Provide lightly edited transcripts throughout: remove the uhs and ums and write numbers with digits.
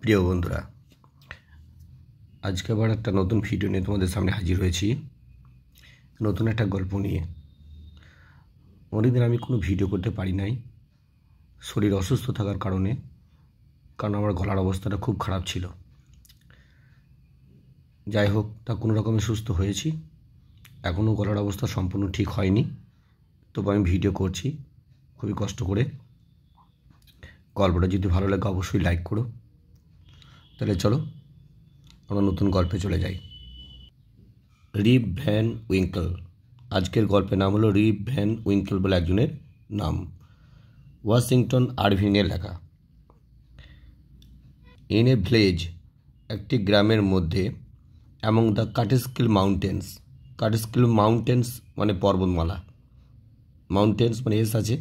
প্রিয় বন্ধুরা, আজকে আবার একটা নতুন ভিডিও নিয়ে তোমাদের সামনে হাজির হয়েছি। নতুন একটা গল্প নিয়ে। অনেকদিন আমি কোনো ভিডিও করতে পারি নাই, শরীর অসুস্থ থাকার কারণে। কারণ আমার গলার অবস্থাটা খুব খারাপ ছিল। যাই হোক, তা কোনো রকমে সুস্থ হয়েছি। এখনও গলার অবস্থা সম্পূর্ণ ঠিক হয়নি, তবু আমি ভিডিও করছি খুবই কষ্ট করে। গল্পটা যদি ভালো লাগে অবশ্যই লাইক করো। তাহলে চলো আমরা নতুন গল্পে চলে যাই। রিপ ভ্যান উইঙ্কেল। আজকের গল্পের নাম হলো রিপ ভ্যান উইঙ্কেল বলে একজনের নাম। ওয়াশিংটন আরভিংয়ের লেখা। ইন এ ভিলেজ, একটি গ্রামের মধ্যে, অ্যামং দ্য কাটিস্কিল মাউন্টেন্স। কাটিস্কিল মাউন্টেন্স মানে পর্বতমালা। মাউন্টেন্স মানে এস আছে,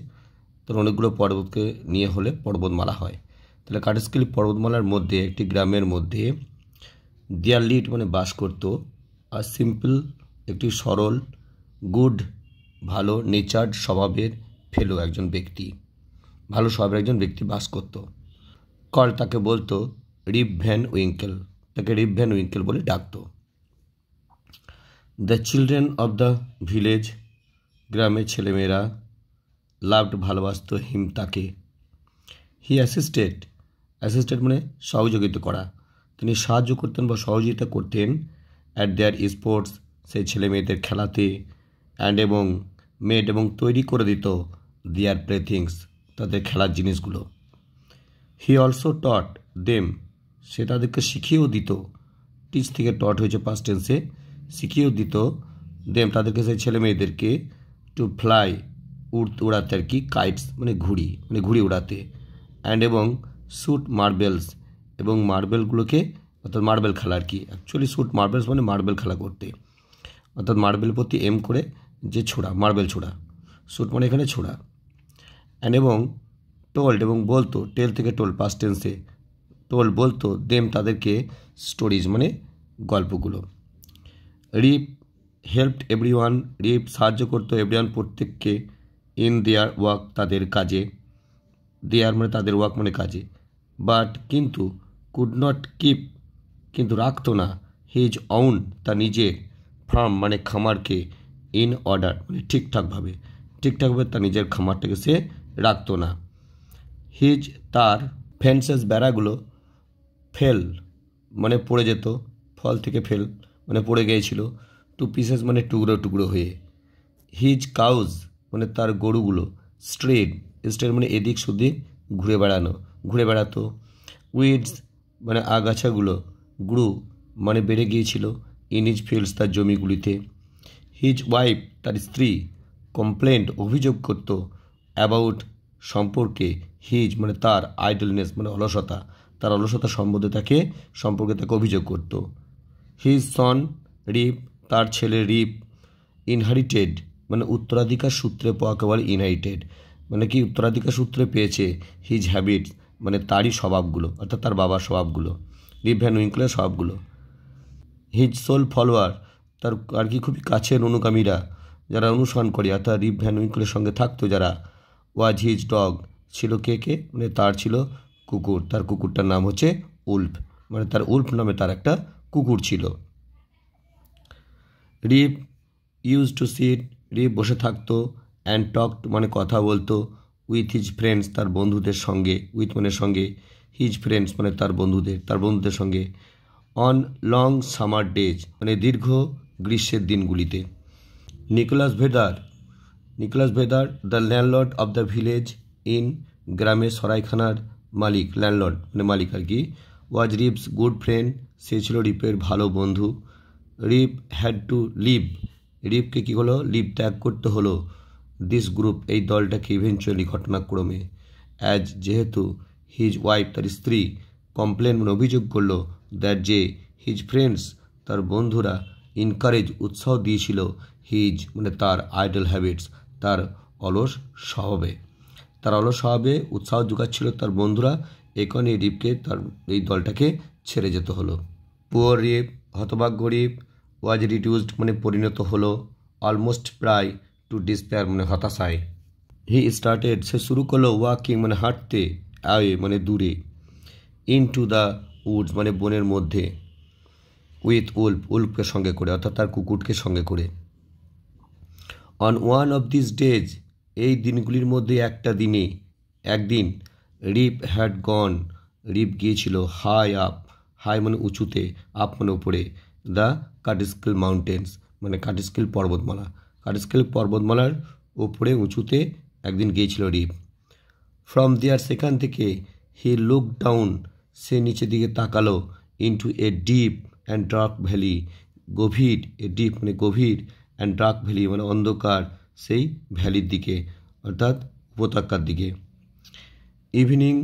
তো অনেকগুলো পর্বতকে নিয়ে হলে পর্বতমালা হয়। তাহলে কাটিস্কিল পর্বতমালার মধ্যে একটি গ্রামের মধ্যে দেয়ার লিড মানে বাস করত আর সিম্পল, একটি সরল, গুড ভালো নেচার্ড স্বভাবের ফেলো একজন ব্যক্তি, ভালো স্বভাবের একজন ব্যক্তি বাস করত। তাকে বলতো রিপ ভ্যান উইঙ্কেল, তাকে রিপ ভ্যান উইঙ্কেল বলে ডাকত। The children of the village, গ্রামের ছেলেমেয়েরা, লাভড ভালোবাসত হিম তাকে। হি অ্যাসিস্টেড মানে সহযোগিতা করা, তিনি সাহায্য করতেন বা সহযোগিতা করতেন অ্যাট দেয়ার স্পোর্টস, সেই ছেলে মেয়েদের খেলাতে, অ্যান্ড এবং মেড এবং তৈরি করে দিত দেয়ার প্লেথিংস, তাদের খেলার জিনিসগুলো। হি অলসো টট দেম, সে তাদেরকে শিখিয়েও দিত। টিচ থেকে টট হয়েছে পাস্ট টেন্সে, শিখিয়েও দিত দেম তাদেরকে, সেই ছেলে মেয়েদেরকে, টু ফ্লাই উড়াতে আর কি, কাইটস মানে ঘুড়ি উড়াতে, অ্যান্ড এবং শুট মার্বেলস, এবং মার্বেলগুলোকে, অর্থাৎ মার্বেল খেলা আর কি। অ্যাকচুয়ালি শুট মার্বেলস মানে মার্বেল খেলা করতে, অর্থাৎ মার্বেল প্রতি এম করে যে ছোড়া, মার্বেল ছোড়া। শুট মানে এখানে ছোড়া। অ্যান্ড এবং টোল্ড এবং বলতো, টেল থেকে টোল্ড পাস্ট টেন্সে, টোল্ড বলতো দেম তাদেরকে, স্টোরিজ মানে গল্পগুলো। রিপ হেল্পড এভরিওয়ান, রিপ সাহায্য করতো এভরিওয়ান প্রত্যেককে, ইন দেয়ার ওয়ার্ক তাদের কাজে, দেয়ার মানে তাদের ওয়ার্ক মানে কাজে, বাট কিন্তু, কুড নট কিপ কিন্তু রাখতো না, হিজ অউন তার নিজের, ফার্ম মানে খামারকে, ইন অর্ডার মানে ঠিকঠাকভাবে তার নিজের খামারটাকে সে রাখতো না। হিজ তার ফেন্সেস বেড়াগুলো, ফেল মানে পড়ে যেত, ফল থেকে ফেল মানে পড়ে গিয়েছিল, টু পিসেস মানে টুকরো টুকরো হয়ে। হিজ কাউজ মানে তার গরুগুলো, স্ট্রেড মানে এদিক সেদিক ঘুরে বেড়াতো। উইডস মানে আগাছাগুলো, গ্রু মানে বেড়ে গিয়েছিল, ইন হিজ ফিল্ডস তার জমিগুলিতে। হিজ ওয়াইফ তার স্ত্রী, কমপ্লেন্ট অভিযোগ করত, অ্যাবাউট সম্পর্কে, হিজ মানে তার, আইডলনেস মানে অলসতা, তার অলসতা সম্পর্কে তাকে অভিযোগ করত। হিজ সন রিপ তার ছেলে রিপ, ইনহারিটেড মানে উত্তরাধিকার সূত্রে পাওয়াকে বলে ইনহারিটেড, মানে কি উত্তরাধিকার সূত্রে পেয়েছে, হিজ হ্যাবিটস মানে তারই স্বভাবগুলো, অর্থাৎ তার বাবার স্বভাবগুলো, রিপ ভ্যান উইঙ্কেলের স্বভাবগুলো। হিজ সোল ফলোয়ার তার আর কি খুবই কাছের অনুগামীরা, যারা অনুসরণ করে, অর্থাৎ রিপ ভ্যান উইঙ্কেলের সঙ্গে থাকতো যারা, ওয়াজ হিজ ডগ ছিল কে মানে তার ছিল কুকুর, তার কুকুরটার নাম হচ্ছে উল্ফ, মানে তার উল্ফ নামে তার একটা কুকুর ছিল। রিপ ইউজ টু সিট, রিপ বসে থাকতো, অ্যান্ড টকড মানে কথা বলতো, উইথ হিজ ফ্রেন্ডস তার বন্ধুদের সঙ্গে, উইথ মানে সঙ্গে, হিজ ফ্রেন্ডস মানে তার বন্ধুদের সঙ্গে, অন লং সামার ডেজ মানে দীর্ঘ গ্রীষ্মের দিনগুলিতে। Nicolas ভেদার the landlord of the village in, গ্রামের সরাইখানার মালিক, ল্যান্ডলর্ড মানে মালিক আর কি, ওয়াজ রিপস গুড ফ্রেন্ড, সে ছিল রিপের ভালো বন্ধু। রিপ হ্যাড টু লিভ, রিপকে কী হলো, লিভ ত্যাগ করতে হলো, দিস গ্রুপ এই দলটাকে, ইভেনচুয়ালি ঘটনাক্রমে, অ্যাজ যেহেতু, হিজ ওয়াইফ তার স্ত্রী, কমপ্লেন মানে অভিযোগ করলো, দ্যাট যে, হিজ ফ্রেন্ডস তার বন্ধুরা, ইনকারেজ উৎসাহ দিয়েছিল, হিজ মানে তার আইডল হ্যাবিটস তার অলস স্বভাবে উৎসাহ যোগাচ্ছিল তার বন্ধুরা, এই কারণে রিপকে তার এই দলটাকে ছেড়ে যেতে হলো। পুয়ার রিপ হতভাগ্য রিপ, ওয়াজ রিডিউসড মানে পরিণত হলো, অলমোস্ট প্রায়, টু ডিসপেয়ার মানে হতাশায়। হি স্টার্টেড সে শুরু করলো, ওয়াকিং মানে হাঁটতে, অ্যাওয়ে মানে দূরে, ইন টু দ্য উডস মানে বনের মধ্যে, উইথ উল্ফ উল্ফকে সঙ্গে করে, অর্থাৎ তার কুকুরকে সঙ্গে করে। On one of this days এই দিনগুলির মধ্যে একদিন রিপ হ্যাড গন রিপ গিয়েছিল হাই আপ, হাই মানে উঁচুতে, আপ মানে উপরে, দ্য কাটিস্কিল মাউন্টেন্স মানে কাটিস্কিল পর্বতমালা, কাটিস্কিল পর্বতমালার উপরে উঁচুতে একদিন গিয়েছিল রিপ। ফ্রম দেয়ার সেখান থেকে হি লুক ডাউন সে নিচের দিকে তাকালো, into a deep and dark valley, গভীর, এ ডিপ মানে গভীর, অ্যান্ড ডার্ক ভ্যালি মানে অন্ধকার সেই ভ্যালির দিকে, অর্থাৎ উপত্যকার দিকে। ইভিনিং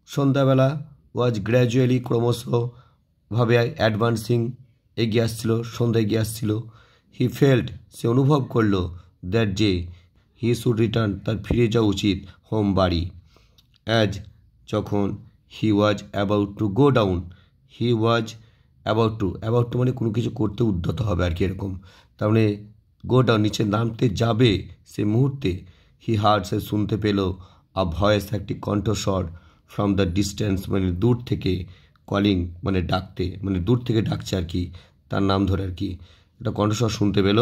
সন্ধ্যাবেলা ওয়াজ গ্র্যাজুয়ালি ক্রমশভাবে অ্যাডভান্সিং এগিয়ে আসছিল, সন্ধ্যা এগিয়ে আসছিল। হি ফেল্ট সে অনুভব করলো দ্যাট যে হি শুড রিটার্ন তার ফিরে যাওয়া উচিত হোম বাড়ি। অ্যাজ যখন he was about to go down, he was about to মানে কোনো কিছু করতে উদ্যত হবে আর কি এরকম, তার মানে গো ডাউন নিচে নামতে যাবে সে মুহূর্তে, হি হার্ড সে শুনতে পেল আ ভয়েস একটি কণ্ঠস্বর, ফ্রম দ্য ডিস্টেন্স মানে দূর থেকে, কলিং মানে ডাকতে, মানে দূর থেকে ডাকছে আর কি, তার নাম ধরে আর কি, একটা কণ্ঠস্বর শুনতে পেল।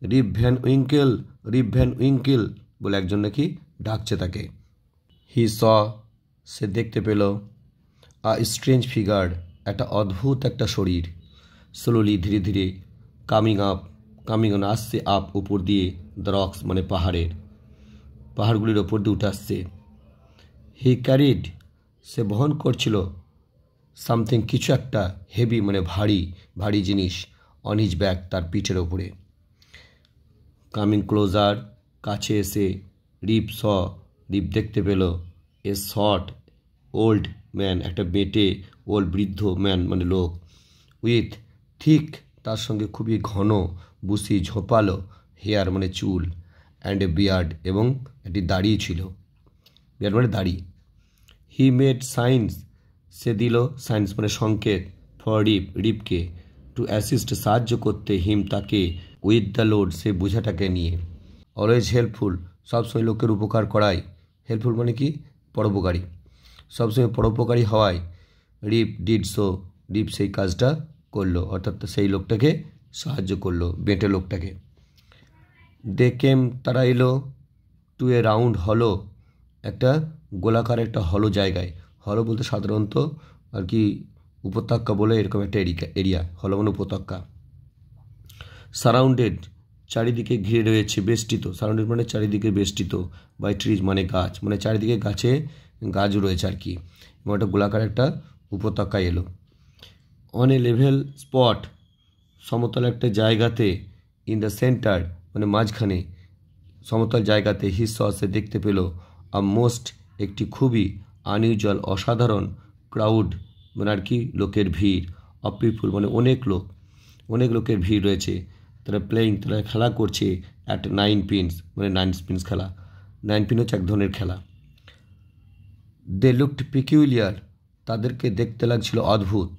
রিপ Van Winkle, Rip Van Winkel বলে একজন নাকি ডাকছে তাকে। হি স সে দেখতে পেল আ স্ট্রেঞ্জ ফিগার একটা অদ্ভুত একটা শরীর, স্লোলি ধীরে ধীরে কামিং মানে আসছে আপ উপর দিয়ে, দ্য রক্স মানে পাহাড়গুলির ওপর দিয়ে উঠে আসছে। হি ক্যারিড সে বহন করছিল সামথিং কিছু একটা, হেভি মানে ভারী জিনিস, অন হিজ ব্যাক তার পিঠের ওপরে। কামিং ক্লোজার কাছে এসে রিপ দেখতে পেল এ শর্ট ওল্ড ম্যান একটা বেটে, ওল্ড বৃদ্ধ ম্যান মানে লোক, উইথ থিক তার সঙ্গে খুবই ঘন, বুসি ঝোপালো, হেয়ার মানে চুল, অ্যান্ড এ বিয়ার্ড এবং একটি দাড়ি ছিল, বিয়ার্ড মানে দাড়ি। হি মেড সাইন্স সে দিল সাইন্স মানে সংকেত, ফর রিপকে টু অ্যাসিস্ট সাহায্য করতে, হিম তাকে, উইথ দ্য লোড সে বোঝাটাকে নিয়ে। অলওয়েজ হেল্পফুল সবসময় লোকের উপকার করায়, হেল্পফুল মানে কি পরোপকারী, সবসময় পরোপকারী হওয়ায় রিপ ডিড সো রিপ সেই কাজটা করলো, অর্থাৎ সেই লোকটাকে সাহায্য করলো, বেঁটে লোকটাকে। দে কেম তারা এলো টু এ রাউন্ড হলো একটা গোলাকার একটা হলো জায়গায়, হলো বলতে সাধারণত আর কি উপত্যকা বলে এরকম একটা এরিয়া, হলো মানে উপত্যকা। সারাউন্ডেড চারিদিকে ঘিরে রয়েছে, বেষ্টিত, সারাউন্ডেড মানে চারিদিকে বেষ্টিত, বাই ট্রিজ মানে গাছ, মানে চারিদিকে গাছ রয়েছে আর কি, এবং একটা গোলাকার একটা উপত্যকায় এলো। অন এ লেভেল স্পট সমতল একটা জায়গাতে, ইন দ্য সেন্টার মানে মাঝখানে সমতল জায়গাতে, হি সে দেখতে পেল আ মোস্ট একটি খুবই আনইউজুয়াল অসাধারণ, ক্রাউড মানে আর কি লোকের ভিড়, অফ পিপুল মানে অনেক লোকের ভিড় রয়েছে, তারা তারা খেলা করছে অ্যাট 9 পিনস মানে 9 পিনস খেলা, 9 পিন হচ্ছে এক ধরনের খেলা। দে লুকড পিকিউলিয়ার তাদেরকে দেখতে লাগছিল অদ্ভুত,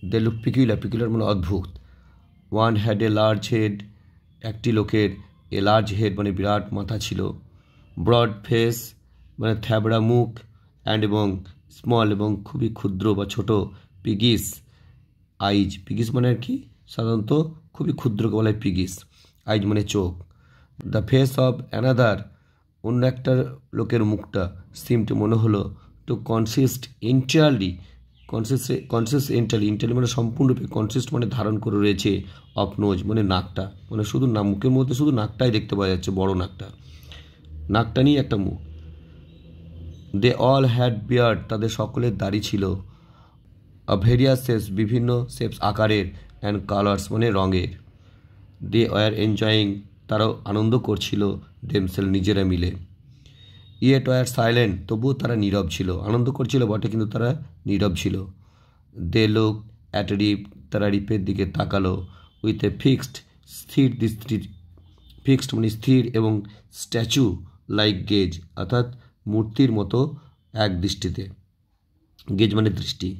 দে লুকড পিকিউলিয়ার মানে অদ্ভুত। One had a large head একটি লোকের, এ লার্জ হেড মানে বিরাট মাথা ছিল, ব্রড ফেস মানে থ্যাবড়া মুখ, অ্যান্ড এবং স্মল এবং খুবই ক্ষুদ্র বা ছোট, পিগিস পিগিস মানে আর কি সাধারণত খুবই ক্ষুদ্রকে বলা হয় পিগিস, আইজ মানে চোখ। দ্য ফেস অফ অ্যানাদার অন্য একটা লোকের মুখটা, সিমড মনে হলো টু কনসিস্ট এন্টায়ারলি এন্টারলি মানে সম্পূর্ণরূপে, কনসিস্ট মানে ধারণ করে রয়েছে, অফ নোজ মানে নাকটা, মানে শুধু মুখের মধ্যে শুধু নাকটাই দেখতে পাওয়া যাচ্ছে, বড় নাকটা নিয়ে একটা মুখ। দে অল হ্যাড বিয়ার্ড তাদের সকলের দাড়ি ছিল, ভেরিয়াস শেপস বিভিন্ন শেপস আকারের, অ্যান্ড কালার্স মানে রঙের। দে ওয়ার এনজয়িং তারাও আনন্দ করছিল, দেমসেল নিজেরা মিলে। ইয়েট ওয়ার সাইলেন্ট তবুও তারা নীরব ছিল, আনন্দ করছিল বটে কিন্তু তারা নীরব ছিল। দে লুক অ্যাট রিপ তারা রিপের দিকে তাকালো, উইথ এ ফিক্সড মানে স্থির এবং স্ট্যাচু লাইক গেজ অর্থাৎ মূর্তির মতো এক দৃষ্টিতে, গেজ মানে দৃষ্টি,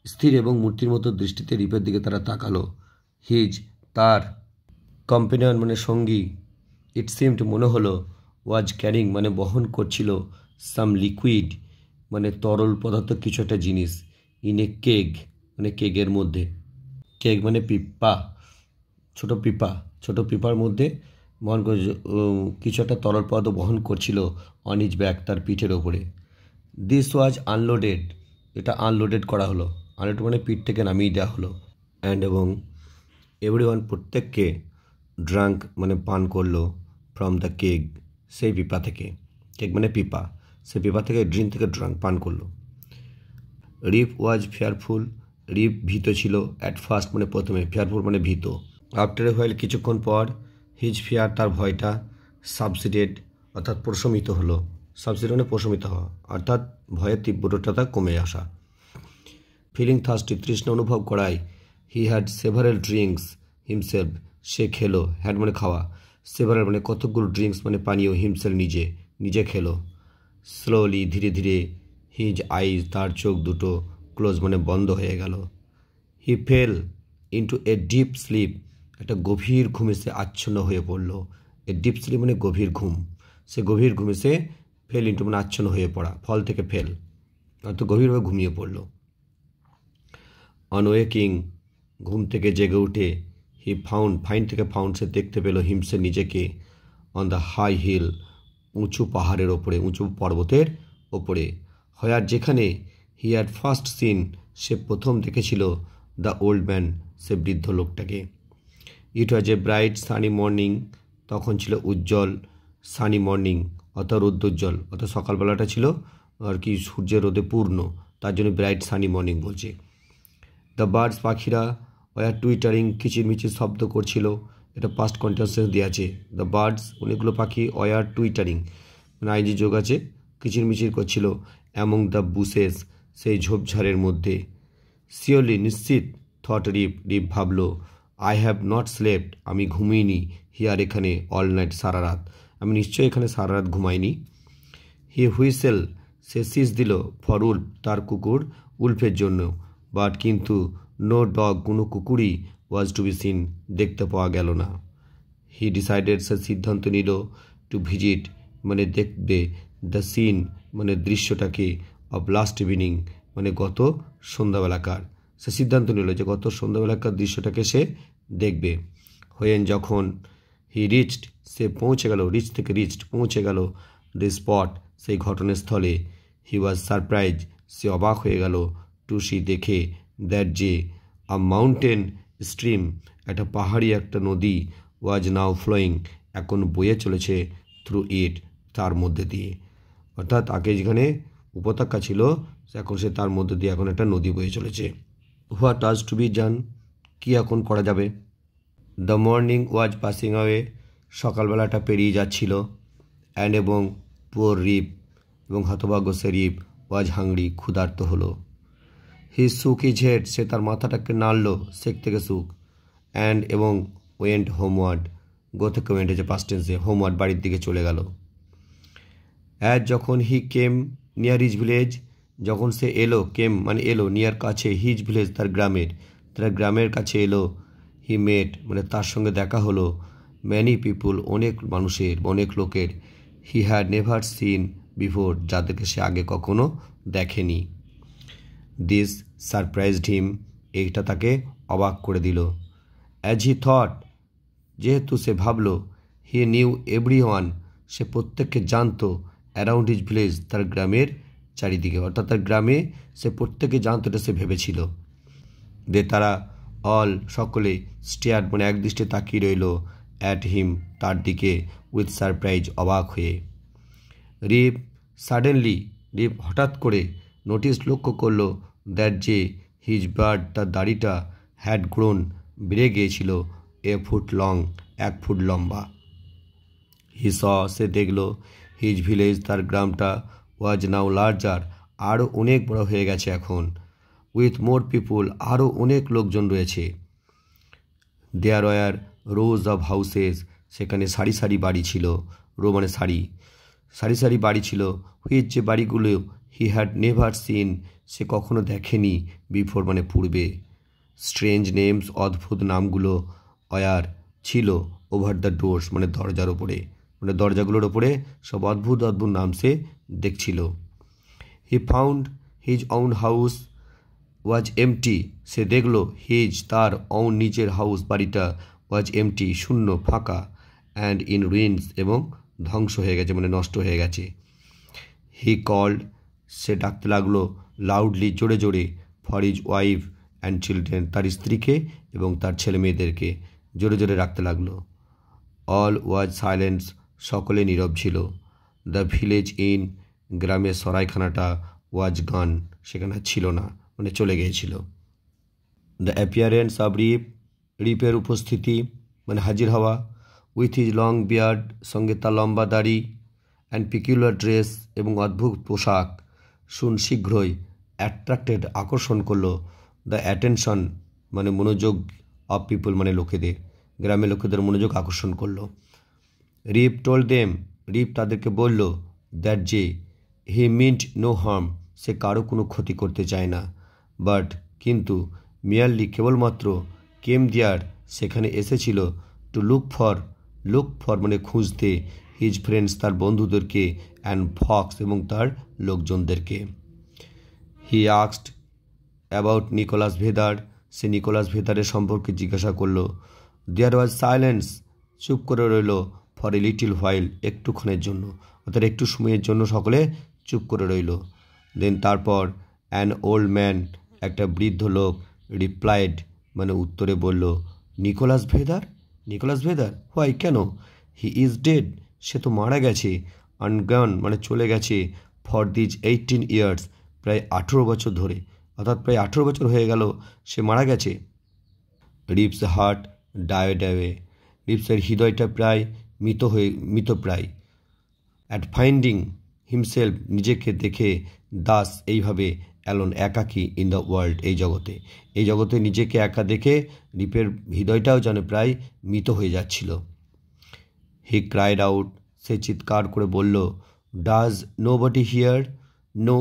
স্থির এবং মূর্তির মতো দৃষ্টিতে রিপের দিকে তারা তাকালো। হিজ তার, কম্পেনিয়ন মানে সঙ্গী, ইট সিমড মনে হলো, ওয়াজ ক্যারিং মানে বহন করছিল, সাম লিকুইড মানে তরল পদার্থ কিছু একটা জিনিস, ইন এ কেগ মানে কেকের মধ্যে, কেক মানে পিপা, ছোট পিপার মধ্যে বহন করে কিছু একটা তরল পদার্থ বহন করছিল অন হিজ ব্যাক, তার পিঠের ওপরে। দিস ওয়াজ আনলোডেড, এটা আনলোডেড করা হলো, আনলোড মানে পিঠ থেকে নামিয়ে দেওয়া হলো। অ্যান্ড এবং এভরিওয়ান প্রত্যেককে ড্রাঙ্ক মানে পান করলো ফ্রম দ্য কেক, সেই পিপা থেকে, কেক মানে পিপা, সেই পিপা থেকে ড্রিঙ্ক থেকে ড্রাঙ্ক পান করলো। রিপ ওয়াজ ফেয়ারফুল, রিপ ভীত ছিল, অ্যাট ফার্স্ট মানে প্রথমে, ফেয়ারফুল মানে ভীত। আফটার এ হোয়াইল কিছুক্ষণ পর, হিজ ফিয়ার তার ভয়টা, সাবসিডেড অর্থাৎ প্রশমিত হলো, সাবসিডেড মানে প্রশমিত হওয়া অর্থাৎ ভয়ের তীব্রতা কমে আসা। ফিলিং থার্স্টি তৃষ্ণা অনুভব করায়, he had several drinks himself, সে খেলো, হ্যাড মানে খাওয়া, সেভারেল মানে কতকগুলো ড্রিঙ্কস মানে পানীয়, হিমসেলফ নিজে খেলো। স্লোলি ধীরে ধীরে, হিজ আইজ তার চোখ দুটো, ক্লোজ মানে বন্ধ হয়ে গেল। He fell into a deep sleep, একটা গভীর ঘুমে সে আচ্ছন্ন হয়ে পড়ল। এ ডিপ স্লিপ মানে গভীর ঘুম, সে গভীর ঘুমে সে ফেল ইন্টু মানে আচ্ছন্ন হয়ে পড়া, ফল থেকে ফেল অর্থাৎ গভীরভাবে ঘুমিয়ে পড়ল। অন ওয়েকিং ঘুম থেকে জেগে উঠে, হি ফাইন্ড থেকে ফাউন্ড সে দেখতে পেল হিমসে নিজেকে, অন দ্য হাই হিল উঁচু পাহাড়ের ওপরে, উঁচু পর্বতের ওপরে, হয়ার যেখানে হি হ্যাড ফার্স্ট সিন সে প্রথম দেখেছিল দ্য ওল্ড ম্যান সে বৃদ্ধ লোকটাকে। ইট ওয়াজ এ ব্রাইট সানি মর্নিং, তখন ছিল উজ্জ্বল সানি মর্নিং অর্থাৎ রৌদ্রোজ্জ্বল, অর্থাৎ সকালবেলাটা ছিল আর কি সূর্যের রোদে পূর্ণ, তার জন্য ব্রাইট সানি মর্নিং বলছে। দ্য বার্ডস পাখিরা ওয়ার টুইটারিং কিচিরমিচির শব্দ করছিল, এটা পাস্ট কন্টিনিউয়াস দিয়ে আছে। দ্য বার্ডস অনেকগুলো পাখি ওয়ার টুইটারিং মানে আইজি যোগ আছে, কিচিরমিচির করছিল, অ্যামং দ্য বুশেস সেই ঝোপঝাড়ের মধ্যে। সিওরলি নিশ্চিত, থট রিপ ভাবলো, আই হ্যাভ নট স্লেপ্ট আমি ঘুমিয়েনি, হিয়ার এখানে অল নাইট সারা রাত, আমি নিশ্চয়ই এখানে সারা রাত ঘুমাইনি। হি হুইসেল সে সিস দিল ফর উল্ফ তার কুকুর উল্ফের জন্য, বাট কিন্তু নো ডগ কোনো কুকুরই ওয়াজ টু বি সিন দেখতে পাওয়া গেল না। হি ডিসাইডেড সে সিদ্ধান্ত নিল টু ভিজিট মানে দেখবে, দ্য সিন মানে দৃশ্যটাকে, অফ লাস্ট ইভিনিং মানে গত সন্ধ্যাবেলাকার, সে সিদ্ধান্ত নিল যে গত সন্ধ্যাবেলাকার দৃশ্যটাকে সে দেখবে। হোয়েন যখন, হি রিচড সে পৌঁছে গেল, রিচ থেকে রিচড পৌঁছে গেল, দ্য স্পট সেই ঘটনাস্থলে, হি ওয়াজ সারপ্রাইজ সে অবাক হয়ে গেল, টু সি দেখে, দ্যাট যে আ মাউন্টেন স্ট্রিম একটা পাহাড়ি একটা নদী, ওয়াজ নাও ফ্লোয়িং এখন বয়ে চলেছে, থ্রু ইট তার মধ্যে দিয়ে, অর্থাৎ আগে যেখানে উপত্যকা ছিল এখন সে তার মধ্যে দিয়ে এখন একটা নদী বয়ে চলেছে। What was to be done কী এখন করা যাবে। The morning was passing away সকালবেলাটা পেরিয়ে যাচ্ছিল, অ্যান্ড এবং পুয়ার রিপ এবং হতভাগ্য সে রিপ ওয়াজ হাংরি ক্ষুধার্ত হলো। হি সুক হিজ হেড সে তার মাথাটাকে নাড়ল, সেক থেকে সুক, অ্যান্ড এবং ওয়েন্ট হোমওয়ার্ড গো থেকে ওয়েন্ট হয়েছে পাস্ট টেন্সে, হোমওয়ার্ড বাড়ির দিকে চলে গেল। অ্যাজ যখন হি কেম নিয়ার হিজ ভিলেজ যখন সে এলো, কেম মানে এলো, নিয়ার কাছে, হিজ ভিলেজ তার গ্রামের কাছে এলো, হি মেট মানে তার সঙ্গে দেখা হলো, ম্যানি পিপুল অনেক মানুষের অনেক লোকের, he had never seen before যাদেরকে সে আগে কখনো দেখেনি। দিস সারপ্রাইজড হিম এইটা তাকে অবাক করে দিল। অ্যাজ হি থট যেহেতু সে ভাবল, হি নিউ এভরিওয়ান সে প্রত্যেককে জানতো, অ্যারাউন্ড হিজ ভিলেজ তার গ্রামের চারিদিকে, অর্থাৎ তার গ্রামে সে প্রত্যেকে জানতো, এটা সে ভেবেছিল। দে তারা অল সকলে স্টেয়ার মানে একদৃষ্টে তাকিয়ে রইল, অ্যাট হিম তার দিকে, উইথ সারপ্রাইজ অবাক হয়ে। রিপ সাডেনলি রিপ হঠাৎ করে নোটিস লক্ষ্য করল, দ্যাট যে হিজ বার্ড তার দাড়িটা হ্যাড গ্রোন বেড়ে গিয়েছিল, এ ফুট লং 1 ফুট লম্বা। হি স সে দেখল, হিজ ভিলেজ তার গ্রামটা, ওয়াজ নাও লার্জার আরও অনেক বড় হয়ে গেছে এখন, উইথ মোর পিপুল আরও অনেক লোকজন রয়েছে। There were rows of houses সেখানে সারি সারি বাড়ি ছিল, রো মানে সারি, সারি সারি বাড়ি ছিল, হুইচ যে বাড়িগুলো হি হ্যাড নেভার সিন সে কখনো দেখেনি, বিফোর মানে পূর্বে। স্ট্রেঞ্জ নেমস অদ্ভুত নামগুলো ওয়ার ছিল, ওভার দ্য ডোরস মানে দরজার ওপরে, মানে দরজাগুলোর ওপরে সব অদ্ভুত অদ্ভুত নাম সে দেখছিল। He found his own house was empty, সে দেখল হিজ তার অন নিজের হাউস বাড়িটা ওয়াজ এমটি শূন্য ফাঁকা অ্যান্ড ইন রুইন্স এবং ধ্বংস হয়ে গেছে মানে নষ্ট হয়ে গেছে। হি কল্ড, সে ডাকতে লাগলো লাউডলি জোরে জোরে for his wife and children, তার স্ত্রীকে এবং তার ছেলে মেয়েদেরকে জোরে জোরে ডাকতে লাগলো। অল ওয়াজ সাইলেন্স, সকলে নীরব ছিল। দ্য ভিলেজ ইন, গ্রামের সরাইখানাটা ওয়াজ গান, সেখানে ছিল না মানে চলে গিয়েছিল। দ্য অ্যাপিয়ারেন্স অফ রিপ, রিপের উপস্থিতি মানে হাজির হওয়া। উইথ হিজ লং বিয়ার্ড, সঙ্গে তার লম্বা দাড়ি, অ্যান্ড পিকুলার ড্রেস এবং অদ্ভুত পোশাক, শীঘ্রই অ্যাট্রাক্টেড আকর্ষণ করলো দ্য অ্যাটেনশন মানে মনোযোগ অফ পিপল মানে লোকেদের, গ্রামের লোকেদের মনোযোগ আকর্ষণ করলো। রিপ টোল্ড দেম, রিপ তাদেরকে বলল দ্যাট যে হি মিন্ট নো হার্ম, সে কারো কোনো ক্ষতি করতে চায় না। বাট কিন্তু মিয়ারলি কেবলমাত্র কেম দিয়ার, সেখানে এসেছিল টু লুক ফর মানে খুঁজতে হিজ ফ্রেন্ডস, তার বন্ধুদেরকে, অ্যান্ড ফক্স এবং তার লোকজনদেরকে। He asked about Nicholas Vedder, সে নিকোলাস ভেদারের সম্পর্কে জিজ্ঞাসা করলো। দেয়ার ওয়াজ সাইলেন্স, চুপ করে রইল ফর এ লিটিল হোয়াইল, একটুক্ষণের জন্য অর্থাৎ একটু সময়ের জন্য সকলে চুপ করে রইল। দেন তারপর অ্যান ওল্ড ম্যান, একটা বৃদ্ধ লোক, রিপ্লাইড মানে উত্তরে বলল Nicholas Vedder, Nicholas Vedder, why কেন? হি ইজ ডেড, সে তো মারা গেছে। আনগন মানে চলে গেছে। ফর দিজ 18 ইয়ার্স, প্রায় 18 বছর ধরে, অর্থাৎ প্রায় 18 বছর হয়ে গেল সে মারা গেছে। রিপস হার্ট ডায়েড অ্যাওয়ে, রিপসের হৃদয়টা প্রায় মৃতপ্রায়। অ্যাট ফাইন্ডিং হিমসেলফ, নিজেকে দেখে, দাস এইভাবে, অ্যালোন একাকী, ইন দ্য ওয়ার্ল্ড, এই জগতে নিজেকে একা দেখে রিপের হৃদয়টাও যেন প্রায় মৃত হয়ে যাচ্ছিল। হি ক্রাইড আউট, সে চিৎকার করে বলল does nobody here, know,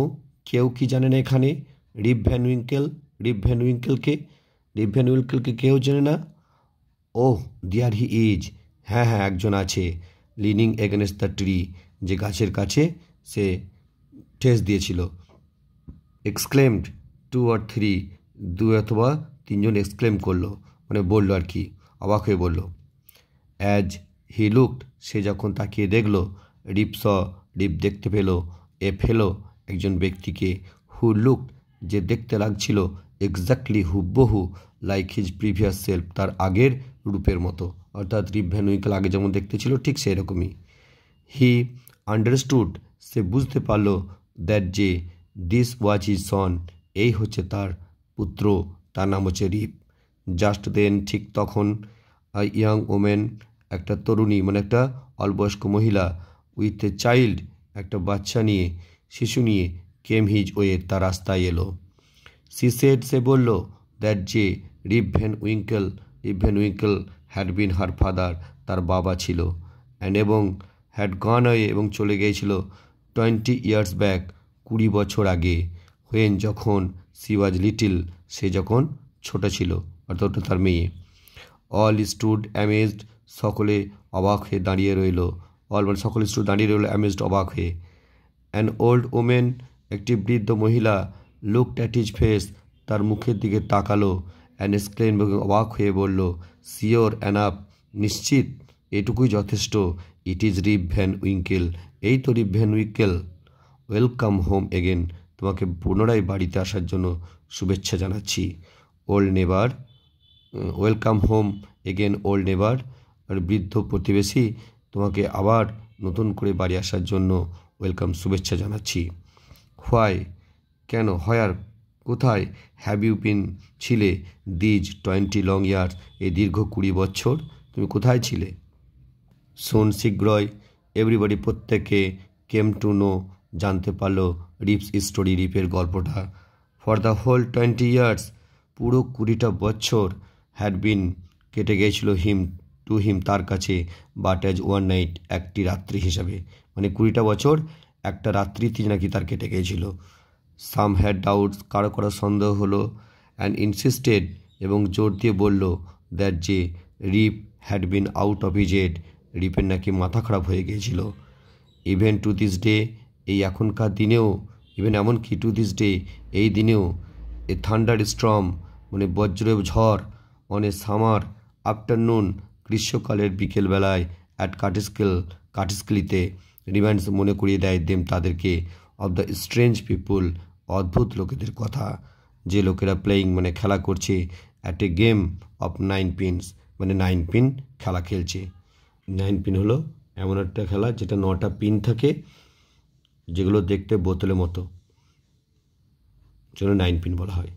কেউ কি জানে না এখানে Rip Van Winkle, Rip Van উইঙ্কেলকে কেউ জানে না? ওহ দিয়ার হি ইজ, হ্যাঁ হ্যাঁ একজন আছে। লিনিং এগেনস্ট দ্য ট্রি, যে গাছের কাছে সে ঠেস দিয়েছিল। এক্সক্লেমড 2 or 3, 2 অথবা 3 জন এক্সক্লেম করলো মানে বললো আর কি, অবাক হয়ে বলল। অ্যাজ হি লুকড, সে যখন তাকিয়ে দেখলো, রিপ দেখতে পেল একজন ব্যক্তিকে, হু লুকড, যে দেখতে লাগছিল, এক্স্যাক্টলি হুবহু, লাইক হিজ প্রিভিয়াস সেলফ, তার আগের রূপের মতো, অর্থাৎ রিপ ভ্যান উইঙ্কেল আগে যেমন দেখতে ছিল ঠিক সেরকমই। হি আন্ডারস্টুড, সে বুঝতে পারল দ্যাট যে দিস ওয়াজ হিজ সন, এই হচ্ছে তার পুত্র, তার নাম হচ্ছে রিপ। জাস্ট দেন, ঠিক তখন, আ ইয়াং ওমেন, একটা তরুণী মানে একটা অল্পবয়স্ক মহিলা, উইথ এ চাইল্ড, একটা বাচ্চা নিয়ে, শিশু নিয়ে, কেম হিজ ওয়ে, তার রাস্তায় এলো। সে বলল দ্যাট যে রিপ Van Winkel had been her father, তার বাবা ছিল, অ্যান্ড এবং হ্যাড গন ওয়ে, এবং চলে গিয়েছিল 20 years ব্যাক, 20 বছর আগে, হোয়েন, যখন, সি ওয়াজ লিটিল, সে যখন ছোট ছিল, অর্থাৎ তার মেয়ে। অল স্টুড অ্যামেজড, সকলে অবাক হয়ে দাঁড়িয়ে রইল, সকলে স্টুড দাঁড়িয়ে রইল অ্যামেজড, অবাক হয়ে। অ্যান ওল্ড ওমেন, একটি বৃদ্ধ মহিলা, লুকড অ্যাট হিজ ফেস, তার মুখের দিকে তাকালো, অ্যান্ড এক্সক্লেম, অবাক হয়ে বলল শিওর অ্যানাফ, নিশ্চিত, এটুকুই যথেষ্ট, it is rib Van Winkel, এই তো রিপ Van Winkel. Welcome home again, তোমাকে পুনরায় বাড়িতে আসার জন্য শুভেচ্ছা জানাচ্ছি। ওল্ড নেবার, ওয়েলকাম হোম এগেন ওল্ড নেবার, আর বৃদ্ধ প্রতিবেশী, তোমাকে আবার নতুন করে বাড়ি আসার জন্য ওয়েলকাম, শুভেচ্ছা জানাচ্ছি। হোয়াই, কেন, হয়ার, কোথায়, হ্যাভ ইউ বিন, ছিলে, দিজ 20 long years, এই দীর্ঘ 20 বছর তুমি কোথায় ছিলে? শোন, শীঘ্রই, এভরিবডি, প্রত্যেকে, কেম টু নো, জানতে পারলো, রিপস স্টোরি, রিপের গল্পটা। ফর দ্য হোল 20 years, পুরো 20টা বছর, হ্যাড বিন, কেটে গিয়েছিল, হিম, তার কাছে, বাট অ্যাজ ওয়ান নাইট, একটি রাত্রি হিসাবে, মানে 20টা বছর একটা রাত্রিতে নাকি তার কেটে গিয়েছিল। সাম হ্যাড ডাউটস, কারো সন্দেহ হলো, অ্যান্ড ইনসিস্টেড, এবং জোর দিয়ে বলল দ্যাট যে Rip had been out of his head, রিপের নাকি মাথা খারাপ হয়ে গিয়েছিল। ইভেন টু দিস ডে, এই এখনকার দিনেও, ইভেন এমনকি টু দিস ডে, এই দিনেও, এ থান্ডার স্ট্রম মানে বজ্র ঝড়, অন এ সামার আফটারনুন গ্রীষ্মকালের বিকেলবেলায় অ্যাট কাটিসকিলিতে রিমাইন্ডস মনে করিয়ে দেয় দেম তাদেরকে অফ দ্য স্ট্রেঞ্জ পিপুল অদ্ভুত লোকেদের কথা, যে লোকেরা প্লেয়িং মানে খেলা করছে at a game of 9 pins মানে 9 পিন খেলা খেলছে। 9 পিন হলো এমন একটা খেলা যেটা 9টা পিন থাকে, যেগুলো দেখতে বোতলের মতো, জন্য 9 পিন বলা হয়।